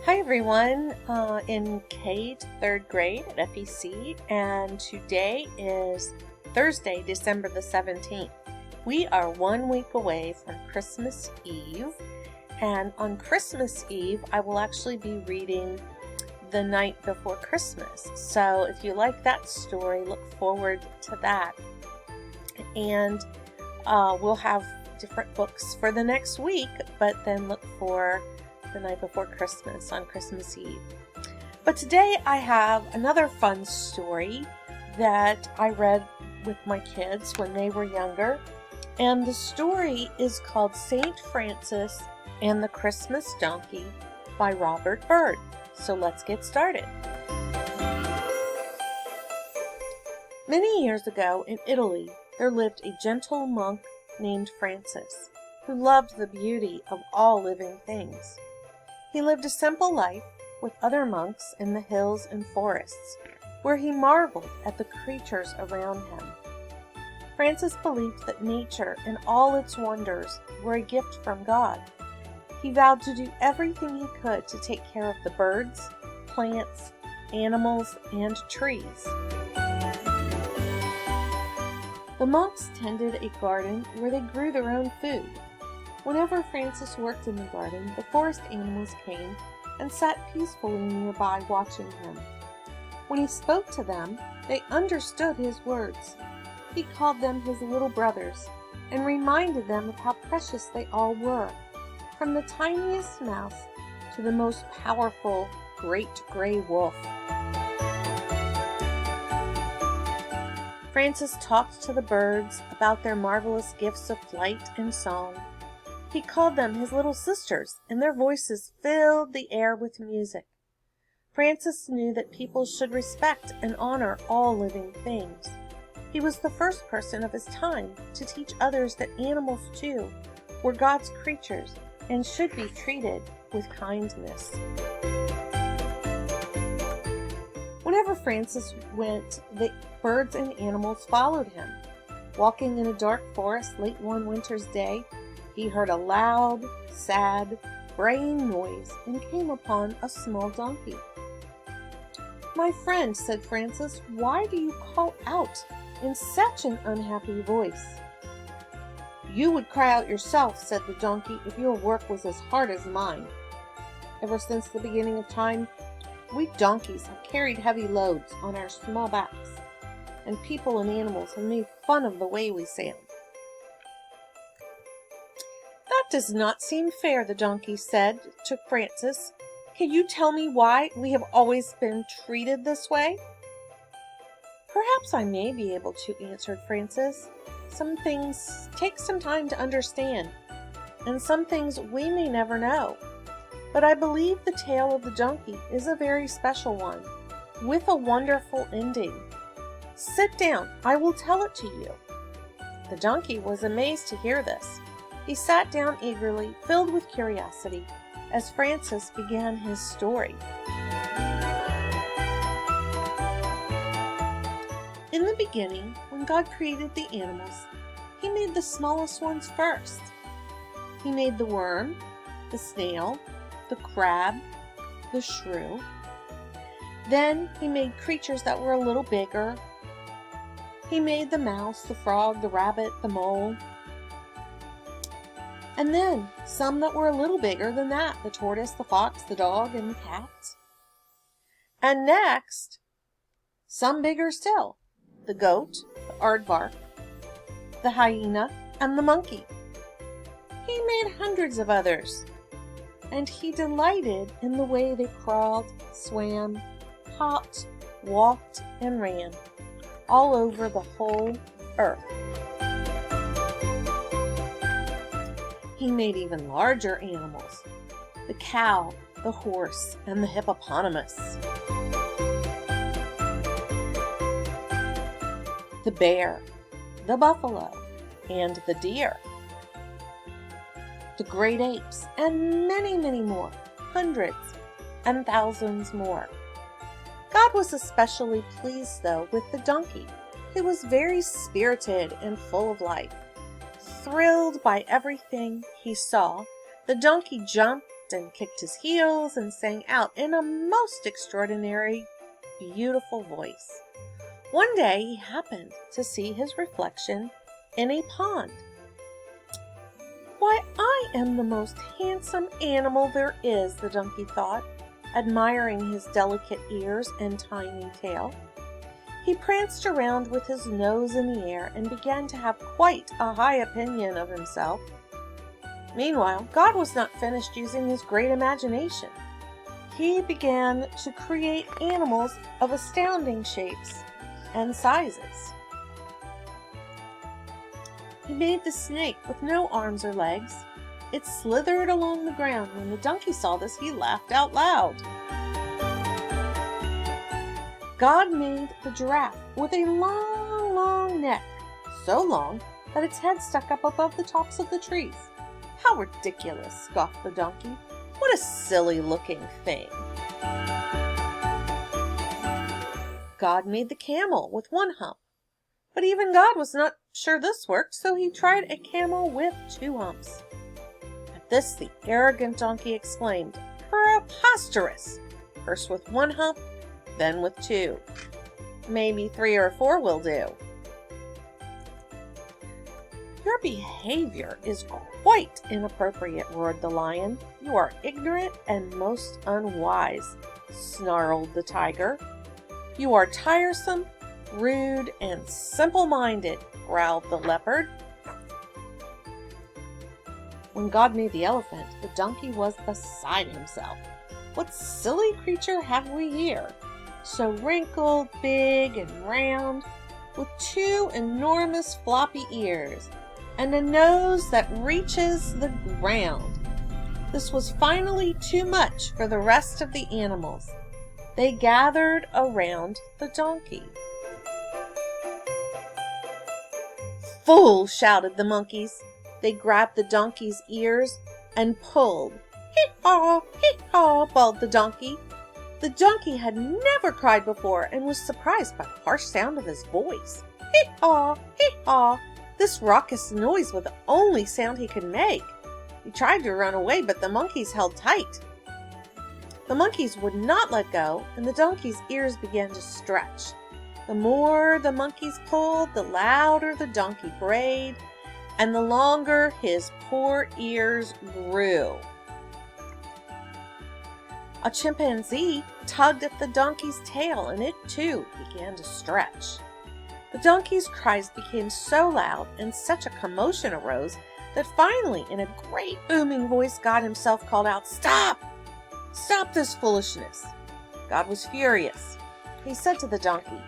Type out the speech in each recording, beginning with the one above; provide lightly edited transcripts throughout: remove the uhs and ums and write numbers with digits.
Hi everyone, in K to 3rd grade at FEC, and today is Thursday, December the 17th. We are 1 week away from Christmas Eve, and on Christmas Eve I will actually be reading The Night Before Christmas. So if you like that story, look forward to that. And we'll have different books for the next week, but then look for The Night Before Christmas on Christmas Eve. But today I have another fun story that I read with my kids when they were younger, and the story is called Saint Francis and the Christmas Donkey by Robert Byrd. So let's get started. Many years ago in Italy, there lived a gentle monk named Francis, who loved the beauty of all living things. He lived a simple life with other monks in the hills and forests, where he marveled at the creatures around him. Francis believed that nature and all its wonders were a gift from God. He vowed to do everything he could to take care of the birds, plants, animals, and trees. The monks tended a garden where they grew their own food. Whenever Francis worked in the garden, the forest animals came and sat peacefully nearby watching him. When he spoke to them, they understood his words. He called them his little brothers and reminded them of how precious they all were, from the tiniest mouse to the most powerful great gray wolf. Francis talked to the birds about their marvelous gifts of flight and song. He called them his little sisters, and their voices filled the air with music. Francis knew that people should respect and honor all living things. He was the first person of his time to teach others that animals, too, were God's creatures and should be treated with kindness. Whenever Francis went, the birds and animals followed him. Walking in a dark forest late one winter's day, he heard a loud, sad, braying noise and came upon a small donkey. "My friend," said Francis, "why do you call out in such an unhappy voice?" "You would cry out yourself," said the donkey, "if your work was as hard as mine. Ever since the beginning of time, we donkeys have carried heavy loads on our small backs, and people and animals have made fun of the way we sound." "That does not seem fair," the donkey said to Francis. "Can you tell me why we have always been treated this way?" "Perhaps I may be able to," answered Francis. "Some things take some time to understand, and some things we may never know. But I believe the tale of the donkey is a very special one, with a wonderful ending. Sit down, I will tell it to you." The donkey was amazed to hear this. He sat down eagerly, filled with curiosity, as Francis began his story. In the beginning, when God created the animals, He made the smallest ones first. He made the worm, the snail, the crab, the shrew. Then He made creatures that were a little bigger. He made the mouse, the frog, the rabbit, the mole. And then some that were a little bigger than that, the tortoise, the fox, the dog, and the cat. And next, some bigger still, the goat, the aardvark, the hyena, and the monkey. He made hundreds of others, and He delighted in the way they crawled, swam, hopped, walked, and ran all over the whole earth. He made even larger animals, the cow, the horse, and the hippopotamus, the bear, the buffalo, and the deer, the great apes, and many, many more, hundreds and thousands more. God was especially pleased, though, with the donkey, who was very spirited and full of life. Thrilled by everything he saw, the donkey jumped and kicked his heels and sang out in a most extraordinary, beautiful voice. One day he happened to see his reflection in a pond. "Why, I am the most handsome animal there is," the donkey thought, admiring his delicate ears and tiny tail. He pranced around with his nose in the air and began to have quite a high opinion of himself. Meanwhile, God was not finished using his great imagination. He began to create animals of astounding shapes and sizes. He made the snake with no arms or legs. It slithered along the ground. When the donkey saw this, he laughed out loud. God made the giraffe with a long, long neck, so long that its head stuck up above the tops of the trees. "How ridiculous," scoffed the donkey. "What a silly-looking thing." God made the camel with one hump. But even God was not sure this worked, so he tried a camel with 2 humps. At this, the arrogant donkey exclaimed, "Preposterous! First with 1 hump, then with 2. Maybe 3 or 4 will do." "Your behavior is quite inappropriate," roared the lion. "You are ignorant and most unwise," snarled the tiger. "You are tiresome, rude, and simple-minded," growled the leopard. When God made the elephant, the donkey was beside himself. "What silly creature have we here? So wrinkled, big, and round, with 2 enormous floppy ears, and a nose that reaches the ground." This was finally too much for the rest of the animals. They gathered around the donkey. "Fool!" shouted the monkeys. They grabbed the donkey's ears and pulled. "Hee-haw! Hee-haw!" bawled the donkey. The donkey had never cried before and was surprised by the harsh sound of his voice. "Hee-haw! Hee-haw!" This raucous noise was the only sound he could make. He tried to run away, but the monkeys held tight. The monkeys would not let go, and the donkey's ears began to stretch. The more the monkeys pulled, the louder the donkey brayed, and the longer his poor ears grew. A chimpanzee tugged at the donkey's tail, and it too began to stretch. The donkey's cries became so loud and such a commotion arose that finally, in a great booming voice, God himself called out, "Stop! Stop this foolishness!" God was furious. He said to the donkey,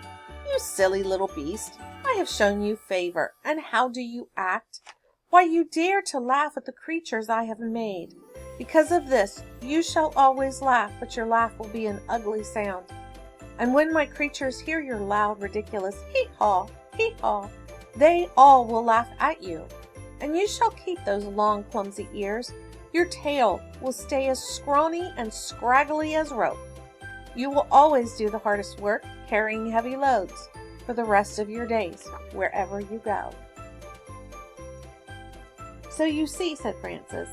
"You silly little beast, I have shown you favor, and how do you act? Why, you dare to laugh at the creatures I have made. Because of this, you shall always laugh, but your laugh will be an ugly sound. And when my creatures hear your loud, ridiculous hee-haw, hee-haw, they all will laugh at you. And you shall keep those long, clumsy ears. Your tail will stay as scrawny and scraggly as rope. You will always do the hardest work, carrying heavy loads, for the rest of your days, wherever you go." "So you see," said Francis,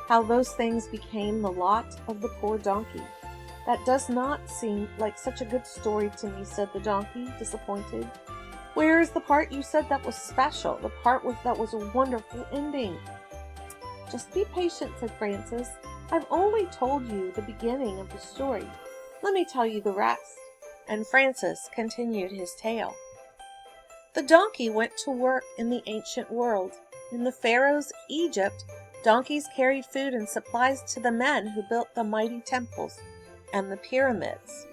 "how those things became the lot of the poor donkey." "That does not seem like such a good story to me," said the donkey, disappointed. "Where is the part you said that was special, the part that was a wonderful ending?" "Just be patient," said Francis. "I've only told you the beginning of the story. Let me tell you the rest." And Francis continued his tale. The donkey went to work in the ancient world. In the Pharaoh's Egypt, donkeys carried food and supplies to the men who built the mighty temples and the pyramids.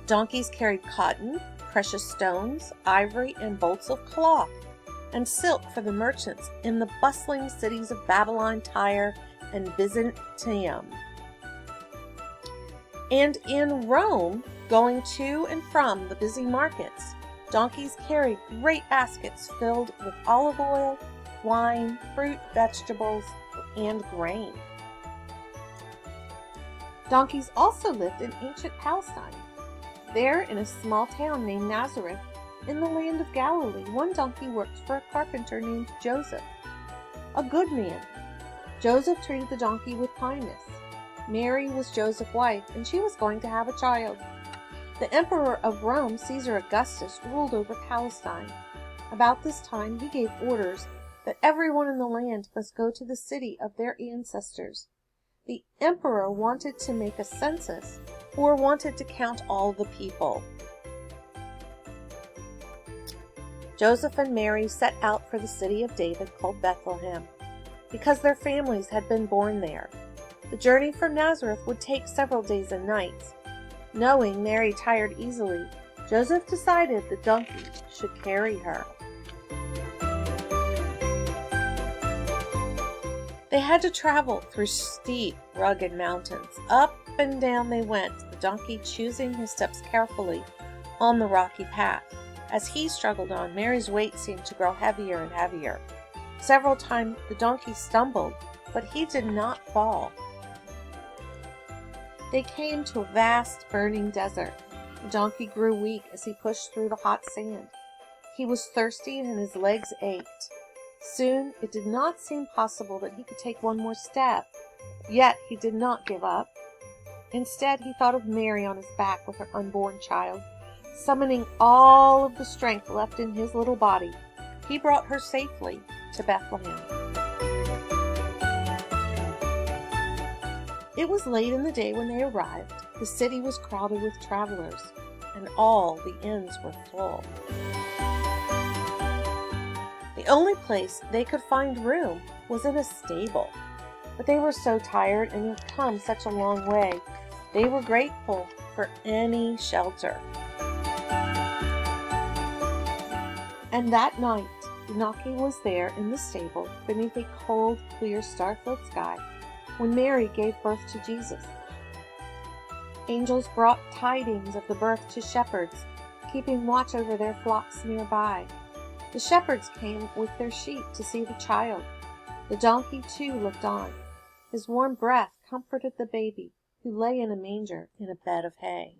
Donkeys carried cotton, precious stones, ivory, and bolts of cloth, and silk for the merchants in the bustling cities of Babylon, Tyre, and Byzantium. And in Rome, going to and from the busy markets, donkeys carried great baskets filled with olive oil, wine, fruit, vegetables, and grain. Donkeys also lived in ancient Palestine. There, in a small town named Nazareth, in the land of Galilee, one donkey worked for a carpenter named Joseph, a good man. Joseph treated the donkey with kindness. Mary was Joseph's wife, and she was going to have a child. The Emperor of Rome, Caesar Augustus, ruled over Palestine. About this time, he gave orders that everyone in the land must go to the city of their ancestors. The emperor wanted to make a census, or wanted to count all the people. Joseph and Mary set out for the city of David called Bethlehem, because their families had been born there. The journey from Nazareth would take several days and nights. Knowing Mary tired easily, Joseph decided the donkey should carry her. They had to travel through steep, rugged mountains. Up and down they went, the donkey choosing his steps carefully on the rocky path. As he struggled on, Mary's weight seemed to grow heavier and heavier. Several times the donkey stumbled, but he did not fall. They came to a vast, burning desert. The donkey grew weak as he pushed through the hot sand. He was thirsty and his legs ached. Soon it did not seem possible that he could take one more step. Yet he did not give up. Instead, he thought of Mary on his back with her unborn child. Summoning all of the strength left in his little body, he brought her safely to Bethlehem. It was late in the day when they arrived. The city was crowded with travelers, and all the inns were full. The only place they could find room was in a stable. But they were so tired and had come such a long way, they were grateful for any shelter. And that night, the donkey was there in the stable beneath a cold, clear, star-filled sky when Mary gave birth to Jesus. Angels brought tidings of the birth to shepherds, keeping watch over their flocks nearby. The shepherds came with their sheep to see the child. The donkey, too, looked on. His warm breath comforted the baby, who lay in a manger in a bed of hay.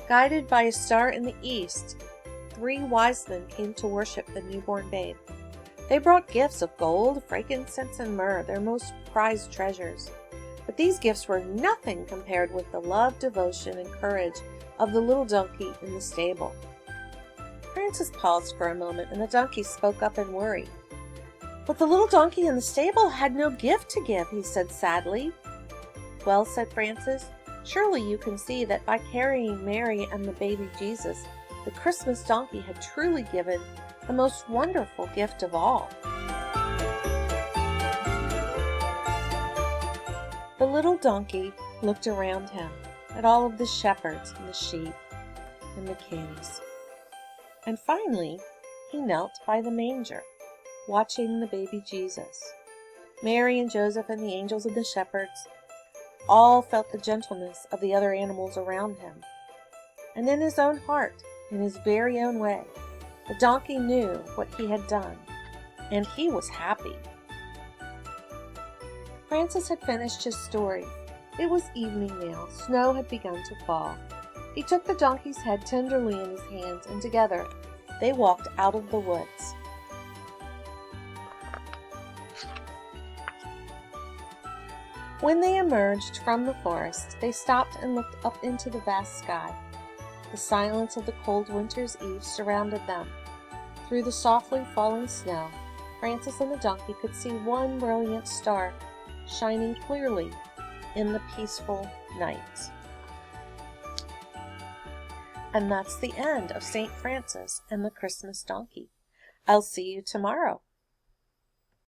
Guided by a star in the east, 3 wise men came to worship the newborn babe. They brought gifts of gold, frankincense, and myrrh, their most prized treasures. But these gifts were nothing compared with the love, devotion, and courage of the little donkey in the stable. Francis paused for a moment, and the donkey spoke up in worry. "But the little donkey in the stable had no gift to give," he said sadly. "Well," said Francis, "surely you can see that by carrying Mary and the baby Jesus, the Christmas donkey had truly given the most wonderful gift of all." The little donkey looked around him at all of the shepherds and the sheep and the kings. And finally, he knelt by the manger, watching the baby Jesus. Mary and Joseph and the angels and the shepherds all felt the gentleness of the other animals around him. And in his own heart, in his very own way, the donkey knew what he had done, and he was happy. Francis had finished his story. It was evening now. Snow had begun to fall. He took the donkey's head tenderly in his hands, and together they walked out of the woods. When they emerged from the forest, they stopped and looked up into the vast sky. The silence of the cold winter's eve surrounded them. Through the softly falling snow, Francis and the donkey could see one brilliant star shining clearly in the peaceful night. And that's the end of St. Francis and the Christmas donkey. I'll see you tomorrow.